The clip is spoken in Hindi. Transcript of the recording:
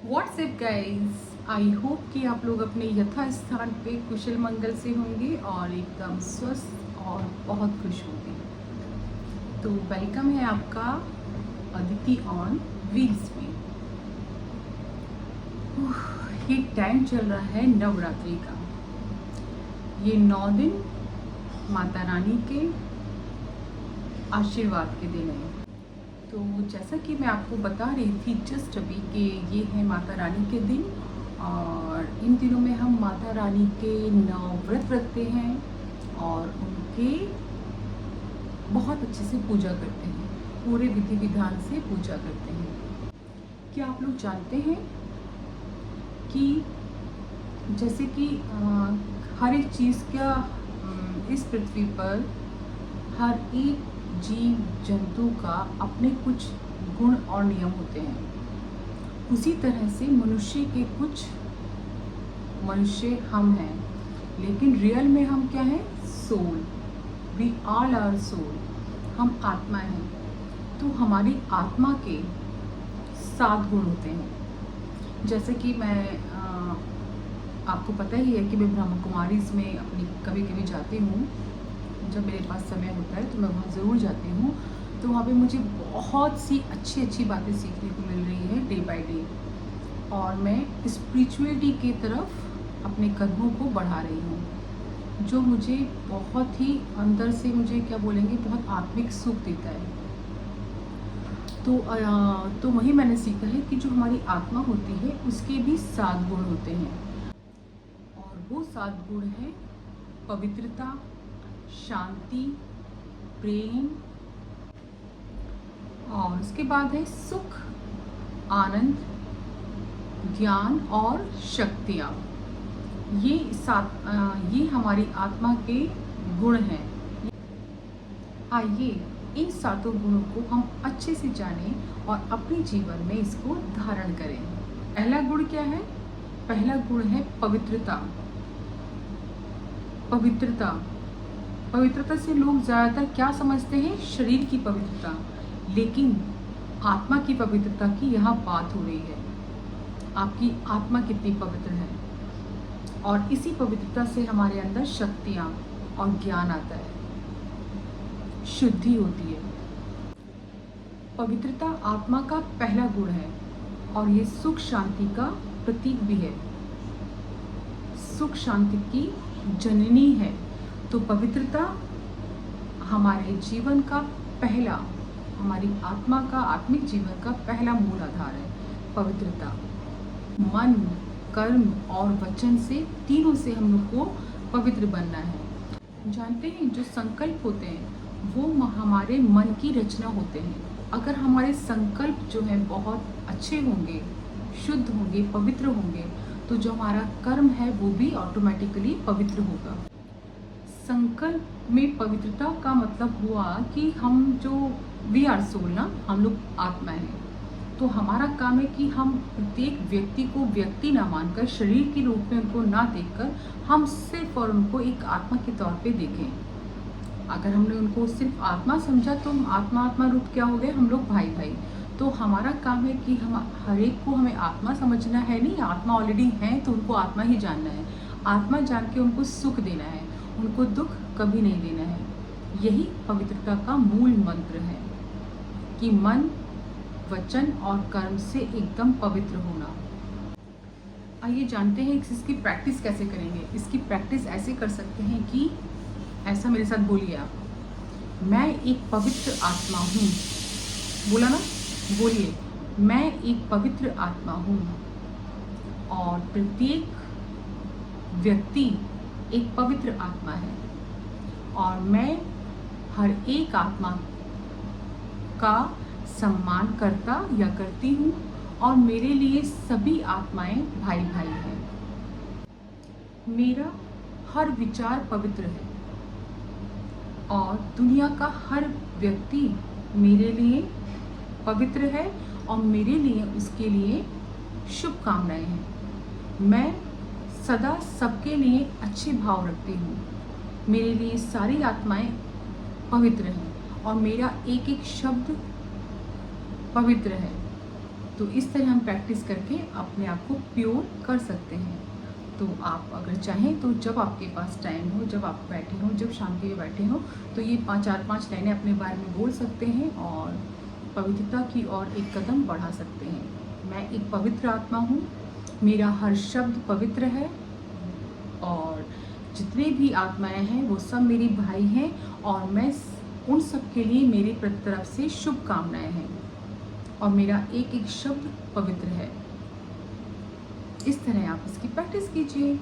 व्हाट्सएप गाइस, आई होप कि आप लोग अपने यथा स्थान पे कुशल मंगल से होंगे और एकदम स्वस्थ और बहुत खुश होंगे। तो वेलकम है आपका अदिति ऑन व्हील्स में। ये टाइम चल रहा है नवरात्रि का। ये 9 दिन माता रानी के आशीर्वाद के दिन है। तो जैसा कि मैं आपको बता रही थी जस्ट अभी कि ये है माता रानी के दिन और इन दिनों में हम माता रानी के 9 व्रत रखते हैं और उनके बहुत अच्छे से पूजा करते हैं, पूरे विधि विधान से पूजा करते हैं। क्या आप लोग जानते हैं कि जैसे कि हर एक चीज़ का इस पृथ्वी पर हर एक जीव जंतु का अपने कुछ गुण और नियम होते हैं। उसी तरह से मनुष्य के कुछ मनुष्य हम हैं, लेकिन रियल में हम क्या हैं? Soul. We all are soul. हम आत्मा हैं। तो हमारी आत्मा के 7 गुण होते हैं। जैसे कि मैं आपको पता ही है कि मैं ब्रह्म कुमारी में अपनी कभी कभी जाती हूँ। जब मेरे पास समय होता है तो मैं वहाँ ज़रूर जाती हूँ। तो वहाँ पे मुझे बहुत सी अच्छी अच्छी बातें सीखने को मिल रही है डे बाय डे, और मैं स्पिरिचुअलिटी की तरफ अपने कदमों को बढ़ा रही हूँ, जो मुझे बहुत ही अंदर से, मुझे क्या बोलेंगे, बहुत आत्मिक सुख देता है। तो वही मैंने सीखा है कि जो हमारी आत्मा होती है उसके भी 7 गुण होते हैं, और वो 7 गुण हैं पवित्रता, शांति, प्रेम, और उसके बाद है सुख, आनंद, ज्ञान और शक्तियाँ। ये हमारी आत्मा के गुण हैं। आइए इन 7 गुणों को हम अच्छे से जानें और अपने जीवन में इसको धारण करें। पहला गुण क्या है? पहला गुण है पवित्रता। पवित्रता पवित्रता से लोग ज़्यादातर क्या समझते हैं? शरीर की पवित्रता, लेकिन आत्मा की पवित्रता की यहाँ बात हो रही है। आपकी आत्मा कितनी पवित्र है, और इसी पवित्रता से हमारे अंदर शक्तियाँ और ज्ञान आता है, शुद्धि होती है। पवित्रता आत्मा का पहला गुण है और ये सुख शांति का प्रतीक भी है। सुख शांति की जननी है। तो पवित्रता हमारे जीवन का पहला, हमारी आत्मा का, आत्मिक जीवन का पहला मूल आधार है पवित्रता। मन, कर्म और वचन से, तीनों से हम लोग को पवित्र बनना है। जानते हैं जो संकल्प होते हैं वो हमारे मन की रचना होते हैं। अगर हमारे संकल्प जो हैं बहुत अच्छे होंगे, शुद्ध होंगे, पवित्र होंगे, तो जो हमारा कर्म है वो भी ऑटोमेटिकली पवित्र होगा। संकल्प में पवित्रता का मतलब हुआ कि हम जो वी आर सोल ना, हम लोग आत्मा हैं। तो हमारा काम है कि हम प्रत्येक व्यक्ति को व्यक्ति ना मानकर, शरीर के रूप में उनको ना देखकर, हम सिर्फ और उनको एक आत्मा के तौर पे देखें। अगर हमने उनको सिर्फ आत्मा समझा तो आत्मा रूप क्या हो गए? हम लोग भाई भाई। तो हमारा काम है कि हम हर एक को, हमें आत्मा समझना है नहीं, आत्मा ऑलरेडी है तो उनको आत्मा ही जानना है। आत्मा जान के उनको सुख देना है, उनको दुख कभी नहीं देना है। यही पवित्रता का मूल मंत्र है कि मन, वचन और कर्म से एकदम पवित्र होना। आइए जानते हैं इसकी प्रैक्टिस कैसे करेंगे। इसकी प्रैक्टिस ऐसे कर सकते हैं कि ऐसा मेरे साथ बोलिए आप, मैं एक पवित्र आत्मा हूँ। बोला ना? बोलिए, मैं एक पवित्र आत्मा हूँ, और प्रत्येक व्यक्ति एक पवित्र आत्मा है, और मैं हर एक आत्मा का सम्मान करता या करती हूँ, और मेरे लिए सभी आत्माएं भाई भाई हैं। मेरा हर विचार पवित्र है, और दुनिया का हर व्यक्ति मेरे लिए पवित्र है, और मेरे लिए, उसके लिए शुभकामनाएं हैं। मैं सदा सबके लिए अच्छे भाव रखती हूँ। मेरे लिए सारी आत्माएं पवित्र हैं, और मेरा एक एक शब्द पवित्र है। तो इस तरह हम प्रैक्टिस करके अपने आप को प्योर कर सकते हैं। तो आप अगर चाहें तो जब आपके पास टाइम हो, जब आप बैठे हों, जब शांति में बैठे हों, तो ये 4-5 लाइनें अपने बारे में बोल सकते हैं और पवित्रता की ओर एक कदम बढ़ा सकते हैं। मैं एक पवित्र आत्मा हूँ, मेरा हर शब्द पवित्र है और जितने भी आत्माएं हैं वो सब मेरी भाई हैं और मैं उन सब के लिए मेरी तरफ से शुभकामनाएं हैं और मेरा एक एक शब्द पवित्र है। इस तरह आप इसकी प्रैक्टिस कीजिए।